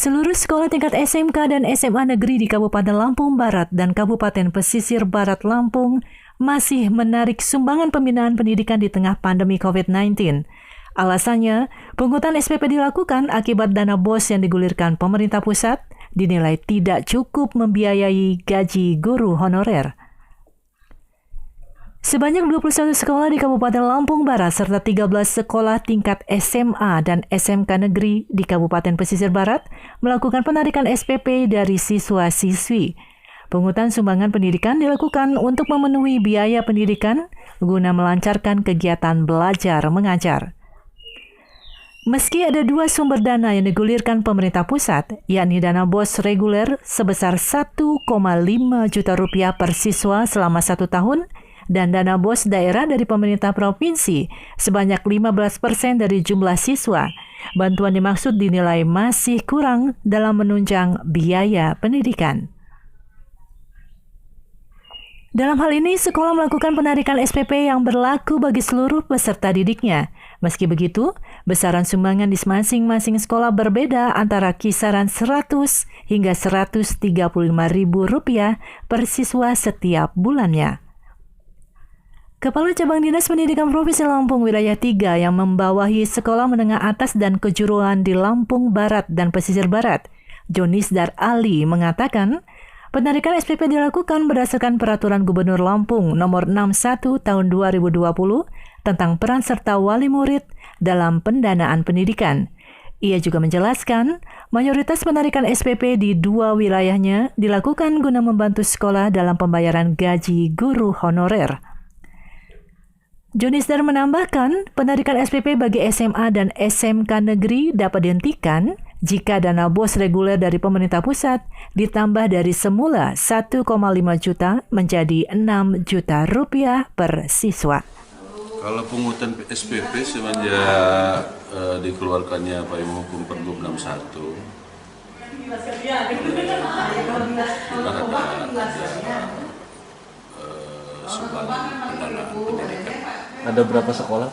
Seluruh sekolah tingkat SMK dan SMA negeri di Kabupaten Lampung Barat dan Kabupaten Pesisir Barat Lampung masih menarik sumbangan pembinaan pendidikan di tengah pandemi COVID-19. Alasannya, pungutan SPP dilakukan akibat dana BOS yang digulirkan pemerintah pusat dinilai tidak cukup membiayai gaji guru honorer. Sebanyak 21 sekolah di Kabupaten Lampung Barat serta 13 sekolah tingkat SMA dan SMK negeri di Kabupaten Pesisir Barat melakukan penarikan SPP dari siswa-siswi. Pungutan sumbangan pendidikan dilakukan untuk memenuhi biaya pendidikan guna melancarkan kegiatan belajar mengajar. Meski ada dua sumber dana yang digulirkan pemerintah pusat, yakni dana BOS reguler sebesar 1,5 juta rupiah per siswa selama 1 tahun, dan dana BOS daerah dari pemerintah provinsi sebanyak 15% dari jumlah siswa. Bantuan dimaksud dinilai masih kurang dalam menunjang biaya pendidikan. Dalam hal ini, sekolah melakukan penarikan SPP yang berlaku bagi seluruh peserta didiknya. Meski begitu, besaran sumbangan di masing-masing sekolah berbeda antara kisaran 100 hingga Rp135.000 per siswa setiap bulannya. Kepala Cabang Dinas Pendidikan Provinsi Lampung Wilayah 3 yang membawahi sekolah menengah atas dan kejuruan di Lampung Barat dan Pesisir Barat, Jonisdar Ali, mengatakan penarikan SPP dilakukan berdasarkan Peraturan Gubernur Lampung Nomor 61 Tahun 2020 tentang peran serta wali murid dalam pendanaan pendidikan. Ia juga menjelaskan, mayoritas penarikan SPP di dua wilayahnya dilakukan guna membantu sekolah dalam pembayaran gaji guru honorer. Jonisdar menambahkan, penarikan SPP bagi SMA dan SMK negeri dapat dihentikan jika dana BOS reguler dari pemerintah pusat ditambah dari semula 1,5 juta menjadi 6 juta rupiah per siswa. Kalau pungutan SPP semenjak dikeluarkannya Payung Hukum Pergub 61, sumbangan pendanaan pendidikan. Ada berapa sekolah?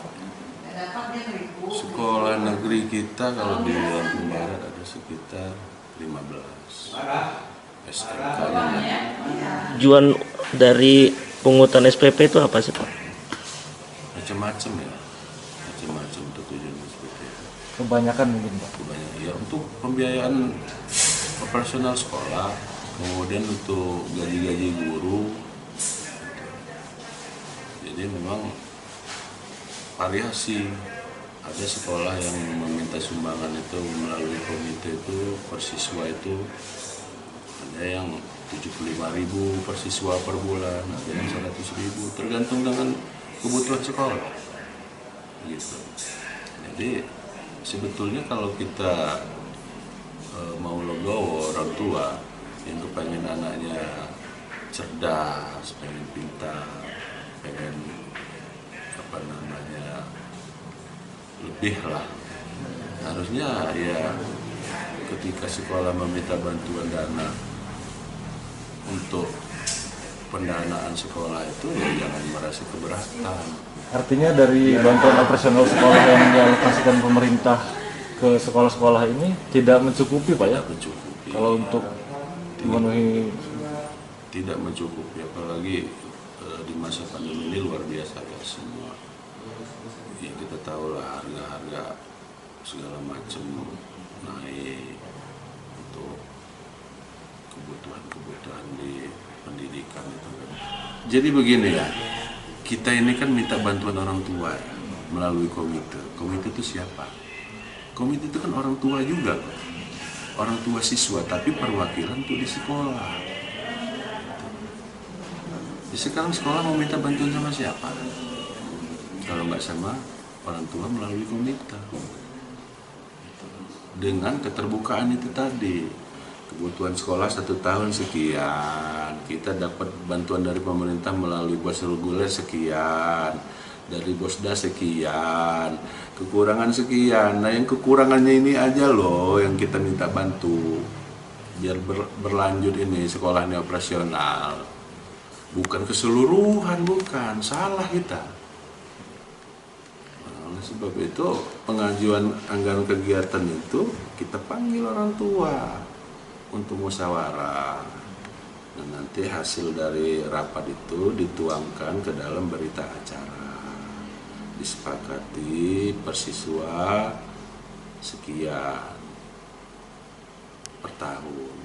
Sekolah negeri kita kalau di Lampung Barat ada sekitar 15. SMK-nya. Tujuan dari pungutan SPP itu apa sih, Pak? Macam-macam ya. Macam-macam untuk tujuan SPP. Kebanyakan mungkin, Pak. Kebanyakan ya untuk pembiayaan operasional sekolah, kemudian untuk gaji-gaji guru. Jadi memang variasi. Ada sekolah yang meminta sumbangan itu melalui komite itu per siswa itu ada yang 75.000 per siswa per bulan, ada yang 100.000, tergantung dengan kebutuhan sekolah. Gitu. Jadi sebetulnya kalau kita mau legowo orang tua yang kepengen anaknya cerdas, pengen pintar, pengen lebih lah, harusnya ya ketika sekolah meminta bantuan dana untuk pendanaan sekolah itu ya jangan merasa keberatan. Artinya dari bantuan operasional sekolah yang dialokasikan pemerintah ke sekolah-sekolah ini tidak mencukupi, Pak ya? Mencukupi. Kalau untuk memenuhi tidak mencukupi, apalagi di masa pandemi ini luar biasa ya semua. Ya kita tahu lah harga-harga segala macam naik untuk kebutuhan di pendidikan itu kan. Jadi begini ya, kita ini kan minta bantuan orang tua ya, melalui komite. Komite itu siapa? Komite itu kan orang tua juga, orang tua siswa, tapi perwakilan tuh di sekolah. Sekarang sekolah mau minta bantuan sama siapa? Kalau nggak sama orang tua melalui komite. Dengan keterbukaan itu tadi, kebutuhan sekolah 1 tahun sekian, kita dapat bantuan dari pemerintah melalui BOS reguler sekian, dari BOSDA sekian, kekurangan sekian. Nah yang kekurangannya ini aja loh yang kita minta bantu, biar berlanjut ini sekolah ini operasional. Bukan keseluruhan, bukan, salah kita. Oleh sebab itu pengajuan anggaran kegiatan itu kita panggil orang tua untuk musyawarah. Dan nanti hasil dari rapat itu dituangkan ke dalam berita acara. Disepakati persiswa sekian per tahun.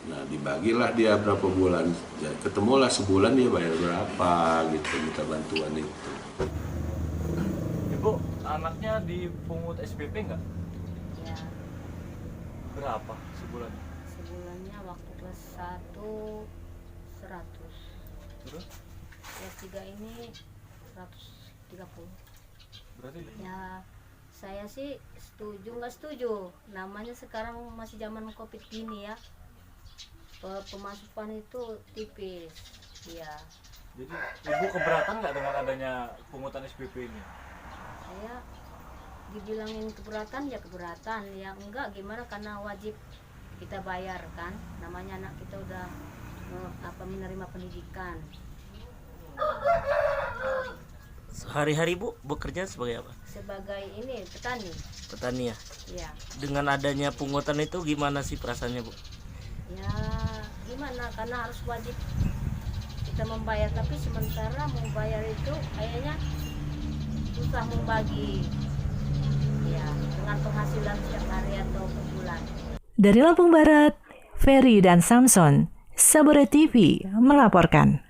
Nah, dibagilah dia berapa bulan. Jadi ketemulah sebulan dia bayar berapa gitu, minta bantuan itu. Ibu, anaknya dipungut SPP nggak? Ya, Berapa sebulan? sebulannya waktu kelas 1 100. Terus? Kelas 3 ini 130. Berarti Ya, saya sih setuju nggak setuju. Namanya sekarang masih zaman Covid gini ya. Pemasukan itu tipis. Ya, jadi ibu keberatan nggak dengan adanya pungutan SPP ini? saya dibilangin keberatan ya keberatan, ya enggak gimana karena wajib kita bayar kan. Namanya anak kita udah menerima pendidikan. Sehari-hari Bu bekerja sebagai apa? Sebagai ini petani. Petani ya. Ya. Dengan adanya pungutan itu gimana sih perasaannya Bu? Ya gimana karena harus wajib kita membayar, tapi sementara membayar itu kayaknya susah membagi ya dengan penghasilan setiap hari atau per bulan. Dari Lampung Barat, Ferry dan Samson, Sabore TV melaporkan.